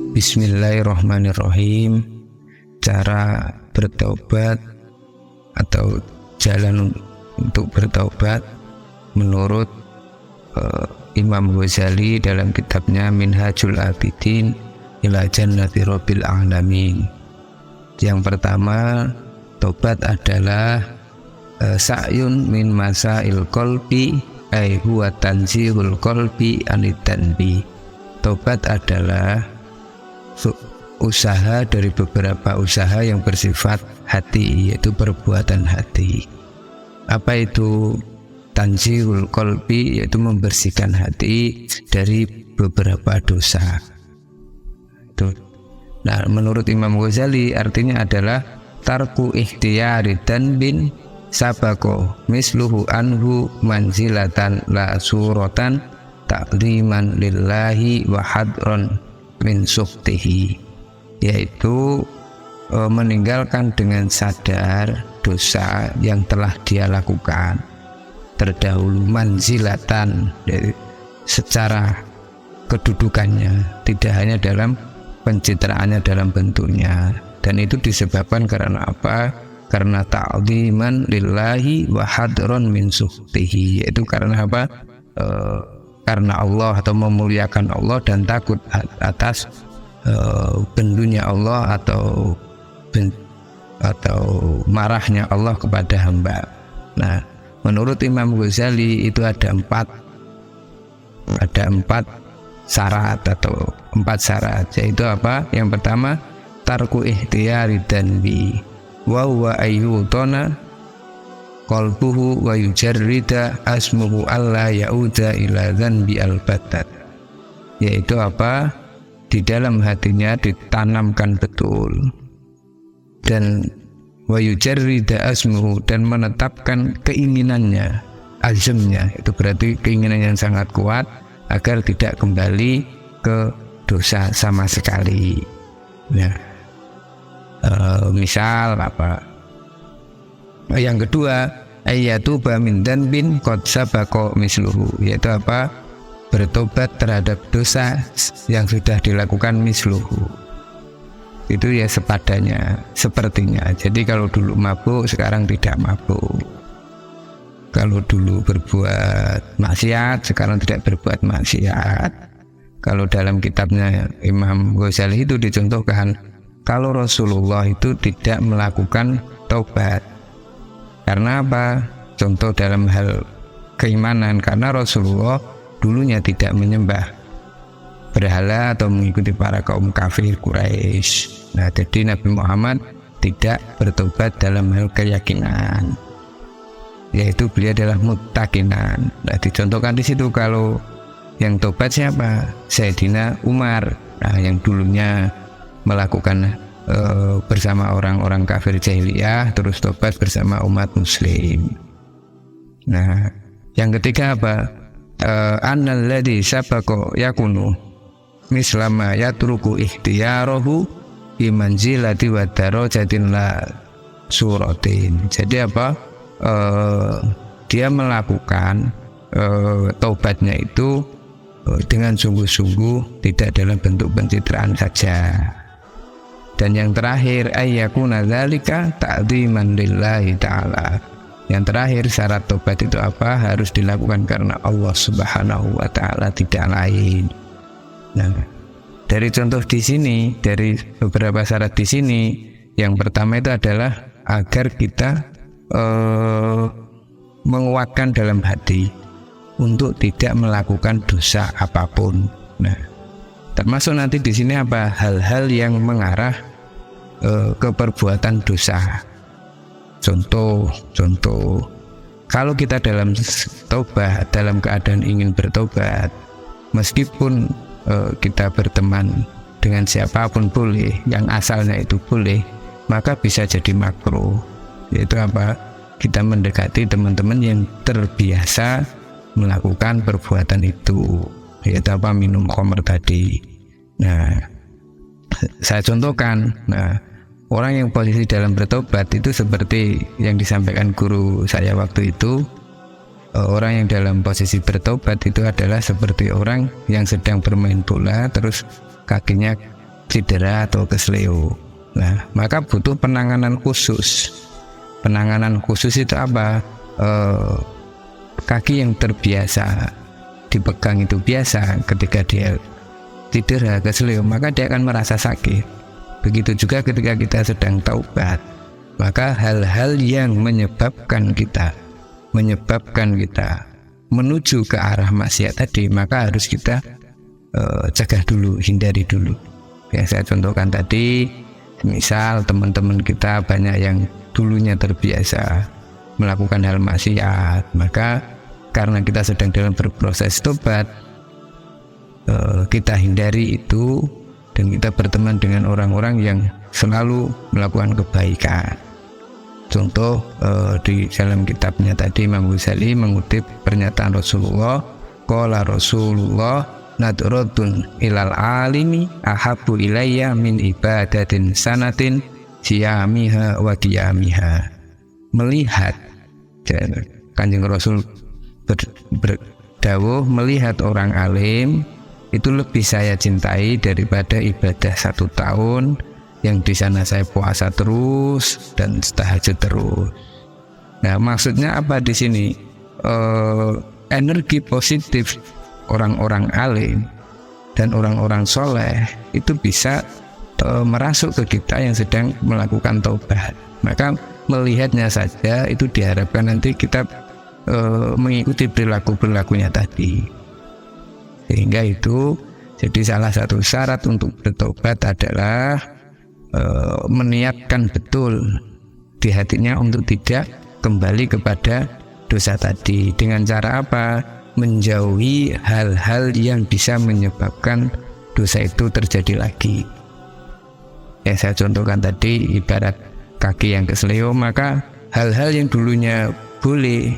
Bismillahirrahmanirrahim. Cara bertaubat atau jalan untuk bertaubat menurut Imam Ghazali dalam kitabnya Minhajul Abidin ila Jannati Rabbil Alamin. Yang pertama, taubat adalah sa'yun min masail qalbi ay huwa tanzihul qalbi anid tanbi. Taubat adalah usaha dari beberapa usaha yang bersifat hati, yaitu perbuatan hati. Apa itu tanzihul qalbi? Yaitu membersihkan hati dari beberapa dosa. Nah, menurut Imam Ghazali artinya adalah tarku ikhtiyari danbin sabako misluhu anhu manzilatan la suratan ta'liman lillahi wa hadron min suhtihi, yaitu meninggalkan dengan sadar dosa yang telah dia lakukan terdahulu, manzilatan dari secara kedudukannya, tidak hanya dalam pencitraannya, dalam bentuknya. Dan itu disebabkan karena apa? Karena ta'ziman lillahi wa hadron min suhtihi, yaitu karena apa? Karena Allah, atau memuliakan Allah dan takut atas bendunya Allah atau marahnya Allah kepada hamba. Nah, menurut Imam Ghazali itu ada empat syarat atau empat syarat, yaitu apa? Yang pertama, tarku ikhtiyari danbi wa huwa ayyutona qalbuhu wa yujarrida asmuhu alla yauda ila dzanbi albatat, yaitu apa? Di dalam hatinya ditanamkan betul, dan wa yujarrida asmuhu, dan menetapkan keinginannya, azmnya, itu berarti keinginan yang sangat kuat agar tidak kembali ke dosa sama sekali. Nah, misal apa? Yang kedua, ayyatuba min danbin qad sabaqa misluhu, yaitu apa? Bertobat terhadap dosa yang sudah dilakukan misluhu. Itu ya sepadanya, sepertinya. Jadi kalau dulu mabuk, sekarang tidak mabuk. Kalau dulu berbuat maksiat, sekarang tidak berbuat maksiat. Kalau dalam kitabnya Imam Ghazali itu dicontohkan, kalau Rasulullah itu tidak melakukan taubat. Karena apa? Contoh dalam hal keimanan, karena Rasulullah dulunya tidak menyembah berhala atau mengikuti para kaum kafir Quraisy. Nah, jadi Nabi Muhammad tidak bertobat dalam hal keyakinan, yaitu beliau adalah muttaqinan. Nah, dicontohkan di situ kalau yang tobat siapa? Sayyidina Umar. Nah, yang dulunya melakukan bersama orang-orang kafir jahiliyah, terus tobat bersama umat muslim. Nah, yang ketiga apa? Annal ladzi sabaqa yakunu mislama yatruku ikhtiyarahu bi manzilati wa darajatin la suratin. Jadi apa? Dia melakukan taubatnya itu dengan sungguh-sungguh, tidak dalam bentuk pencitraan saja. Dan yang terakhir, ayyakuna dzalika ta'dziman lillahi ta'ala. Yang terakhir, syarat tobat itu apa? Harus dilakukan karena Allah Subhanahu wa ta'ala, tidak lain. Nah, dari contoh di sini, dari beberapa syarat di sini, yang pertama itu adalah agar kita menguatkan dalam hati untuk tidak melakukan dosa apapun. Nah, termasuk nanti di sini apa? Hal-hal yang mengarah ke perbuatan dosa. Contoh, kalau kita dalam taubat, dalam keadaan ingin bertobat, meskipun kita berteman dengan siapapun boleh, yang asalnya itu boleh, maka bisa jadi makruh. Yaitu apa? Kita mendekati teman-teman yang terbiasa melakukan perbuatan itu, yaitu apa? Minum khamr tadi. Nah, saya contohkan. Nah, orang yang posisi dalam bertobat itu seperti yang disampaikan guru saya waktu itu. Orang yang dalam posisi bertobat itu adalah seperti orang yang sedang bermain bola, terus kakinya cedera atau kesleo. Nah, maka butuh penanganan khusus. Penanganan khusus itu apa? Kaki yang terbiasa dipegang itu biasa, ketika dia cedera kesleo maka dia akan merasa sakit. Begitu juga ketika kita sedang taubat, maka hal-hal yang menyebabkan kita menuju ke arah maksiat tadi, maka harus kita cegah dulu, hindari dulu. Yang saya contohkan tadi, misal teman-teman kita banyak yang dulunya terbiasa melakukan hal maksiat, maka karena kita sedang dalam berproses tobat, kita hindari itu dan kita berteman dengan orang-orang yang selalu melakukan kebaikan. Contoh di dalam kitabnya tadi Imam Ghazali mengutip pernyataan Rasulullah, qala Rasulullah nadratun ilal alimi ahabbu ilayya min ibadatin sanatin siyamiha wa qiyamiha. Melihat, Kanjeng Rasul berdawuh, melihat orang alim itu lebih saya cintai daripada ibadah 1 tahun yang di sana saya puasa terus dan tahajud terus. Nah, maksudnya apa di sini? Energi positif orang-orang alim dan orang-orang soleh itu bisa merasuk ke kita yang sedang melakukan taubat. Maka melihatnya saja itu diharapkan nanti kita mengikuti perilaku-perilakunya tadi. Sehingga itu jadi salah satu syarat untuk bertobat adalah meniatkan betul di hatinya untuk tidak kembali kepada dosa tadi. Dengan cara apa? Menjauhi hal-hal yang bisa menyebabkan dosa itu terjadi lagi. Yang saya contohkan tadi, ibarat kaki yang kesleo, maka hal-hal yang dulunya boleh,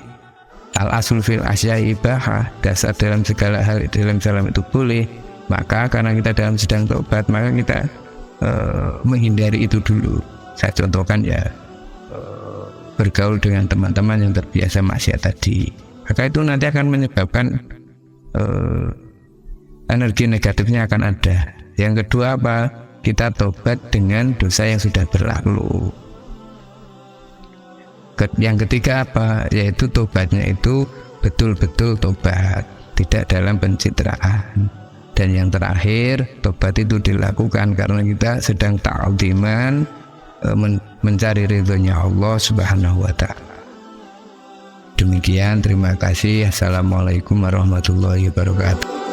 al-asul fil asya'i ibahah, dasar dalam segala hal dalam Islam itu boleh, maka karena kita dalam sedang taubat, maka kita menghindari itu dulu. Saya contohkan ya, bergaul dengan teman-teman yang terbiasa maksiat tadi, maka itu nanti akan menyebabkan energi negatifnya akan ada. Yang kedua apa? Kita tobat dengan dosa yang sudah berlalu. Yang ketiga apa? Yaitu tobatnya itu betul-betul tobat, tidak dalam pencitraan. Dan yang terakhir, tobat itu dilakukan karena kita sedang ta'ziman, mencari ridhonya Allah Subhanahu wa ta'ala. Demikian, terima kasih. Assalamualaikum warahmatullahi wabarakatuh.